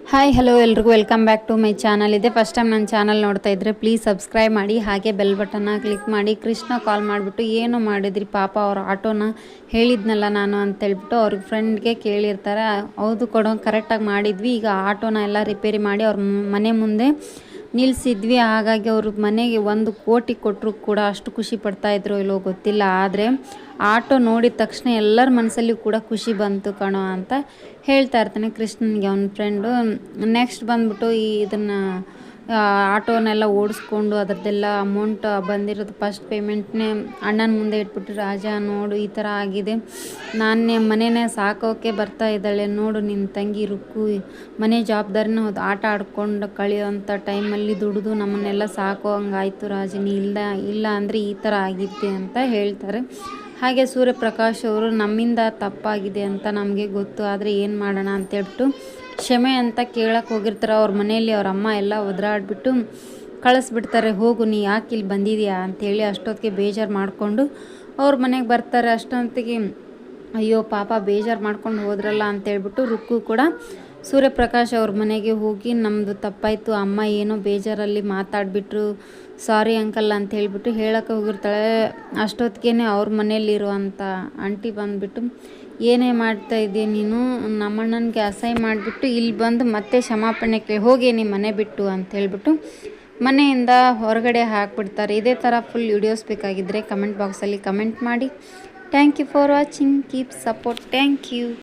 Hi hello ಎಲ್ರಿಗೂ welcome back to my channel. ಇದೆ first time ನನ್ನ ಚಾನಲ್ ನೋಡ್ತಾ ಇದ್ದರೆ ಪ್ಲೀಸ್ ಸಬ್ಸ್ಕ್ರೈಬ್ ಮಾಡಿ, ಹಾಗೆ ಬೆಲ್ ಬಟನ್ನ ಕ್ಲಿಕ್ ಮಾಡಿ. ಕೃಷ್ಣ ಕಾಲ್ ಮಾಡಿಬಿಟ್ಟು ಏನು ಮಾಡಿದ್ರಿ ಪಾಪ ಅವ್ರ ಆಟೋನ ಹೇಳಿದ್ನಲ್ಲ ನಾನು ಅಂತೇಳ್ಬಿಟ್ಟು ಅವ್ರಿಗೆ ಫ್ರೆಂಡ್ಗೆ ಕೇಳಿರ್ತಾರೆ. ಹೌದು ಕೊಡೋ ಕರೆಕ್ಟಾಗಿ ಮಾಡಿದ್ವಿ, ಈಗ ಆಟೋನ ಎಲ್ಲ ರಿಪೇರಿ ಮಾಡಿ ಅವ್ರ ಮನೆ ಮುಂದೆ ನಿಲ್ಲಿಸಿದ್ವಿ. ಹಾಗಾಗಿ ಅವರು ಮನೆಗೆ 1,00,00,000 ಕೊಟ್ಟರು ಕೂಡ ಅಷ್ಟು ಖುಷಿ ಪಡ್ತಾಯಿದ್ರು ಇಲ್ಲೋ ಗೊತ್ತಿಲ್ಲ. ಆದರೆ ಆಟೋ ನೋಡಿದ ತಕ್ಷಣ ಎಲ್ಲರ ಮನಸ್ಸಲ್ಲಿ ಕೂಡ ಖುಷಿ ಬಂತು ಕಣೋ ಅಂತ ಹೇಳ್ತಾ ಇರ್ತಾನೆ ಕೃಷ್ಣನಿಗೆ ಅವನ ಫ್ರೆಂಡು. ನೆಕ್ಸ್ಟ್ ಬಂದ್ಬಿಟ್ಟು ಇದನ್ನು ಆಟೋನೆಲ್ಲ ಓಡಿಸ್ಕೊಂಡು ಅದರದ್ದೆಲ್ಲ ಅಮೌಂಟ್ ಬಂದಿರೋದು ಫಸ್ಟ್ ಪೇಮೆಂಟ್ನೇ ಅಣ್ಣನ ಮುಂದೆ ಇಟ್ಬಿಟ್ಟು, ರಾಜ ನೋಡು ಈ ಥರ ಆಗಿದೆ, ನಾನೇ ಮನೆಯೇ ಸಾಕೋಕೆ ಬರ್ತಾ ಇದ್ದಾಳೆ ನೋಡು, ನಿನ್ನ ತಂಗಿ ರುಕ್ಕು ಮನೆ ಜವಾಬ್ದಾರಿನ ಹೌದು, ಆಟ ಆಡ್ಕೊಂಡು ಕಳೆಯೋವಂಥ ಟೈಮಲ್ಲಿ ದುಡಿದು ನಮ್ಮನ್ನೆಲ್ಲ ಸಾಕೋ ಹಂಗಾಯ್ತು ರಾಜ, ನೀ ಇಲ್ಲ ಅಂದರೆ ಈ ಥರ ಆಗಿದ್ದೆ ಅಂತ ಹೇಳ್ತಾರೆ. ಹಾಗೆ ಸೂರ್ಯಪ್ರಕಾಶ್ ಅವರು ನಮ್ಮಿಂದ ತಪ್ಪಾಗಿದೆ ಅಂತ ನಮಗೆ ಗೊತ್ತು, ಆದರೆ ಏನು ಮಾಡೋಣ ಅಂತೇಳ್ಬಿಟ್ಟು ಕ್ಷಮೆ ಅಂತ ಕೇಳಕ್ಕೆ ಹೋಗಿರ್ತಾರೆ. ಅವ್ರ ಮನೆಯಲ್ಲಿ ಅವ್ರ ಅಮ್ಮ ಎಲ್ಲ ಒದರಾಡ್ಬಿಟ್ಟು ಕಳಿಸ್ಬಿಡ್ತಾರೆ, ಹೋಗು ನೀ ಯಾಕೆ ಇಲ್ಲಿ ಬಂದಿದೆಯಾ ಅಂಥೇಳಿ. ಅಷ್ಟೊತ್ತಿಗೆ ಬೇಜಾರು ಮಾಡಿಕೊಂಡು ಅವ್ರ ಮನೆಗೆ ಬರ್ತಾರೆ. ಅಷ್ಟೊತ್ತಿಗೆ ಅಯ್ಯೋ ಪಾಪ ಬೇಜಾರು ಮಾಡ್ಕೊಂಡು ಹೋದ್ರಲ್ಲ ಅಂತೇಳ್ಬಿಟ್ಟು ರುಕ್ಕು ಕೂಡ ಸೂರ್ಯಪ್ರಕಾಶ್ ಅವ್ರ ಮನೆಗೆ ಹೋಗಿ ನಮ್ಮದು ತಪ್ಪಾಯಿತು, ಅಮ್ಮ ಏನೋ ಬೇಜಾರಲ್ಲಿ ಮಾತಾಡಿಬಿಟ್ರು, ಸಾರಿ ಅಂಕಲ್ ಅಂತ ಹೇಳ್ಬಿಟ್ಟು ಹೇಳಕ್ಕೆ ಹೋಗಿರ್ತಾಳೆ. ಅಷ್ಟೊತ್ತಿಗೆ ಅವ್ರ ಮನೆಯಲ್ಲಿರುವಂಥ ಆಂಟಿ ಬಂದುಬಿಟ್ಟು, ಏನೇ ಮಾಡ್ತಾ ಇದೆಯಾ ನೀನು, ನಮ್ಮಣ್ಣನಿಗೆ ಅಸಹ್ಯ ಮಾಡಿಬಿಟ್ಟು ಇಲ್ಲಿ ಬಂದು ಮತ್ತೆ ಕ್ಷಮಾಪಣೆ ಹೋಗಿ ನಿಮ್ಮ ಮನೆ ಬಿಟ್ಟು ಅಂತ ಹೇಳ್ಬಿಟ್ಟು ಮನೆಯಿಂದ ಹೊರಗಡೆ ಹಾಕಿಬಿಡ್ತಾರೆ. ಇದೇ ಥರ ಫುಲ್ ವಿಡಿಯೋಸ್ ಬೇಕಾಗಿದ್ದರೆ ಕಮೆಂಟ್ ಬಾಕ್ಸಲ್ಲಿ ಕಮೆಂಟ್ ಮಾಡಿ. Thank you for watching, keep support, thank you.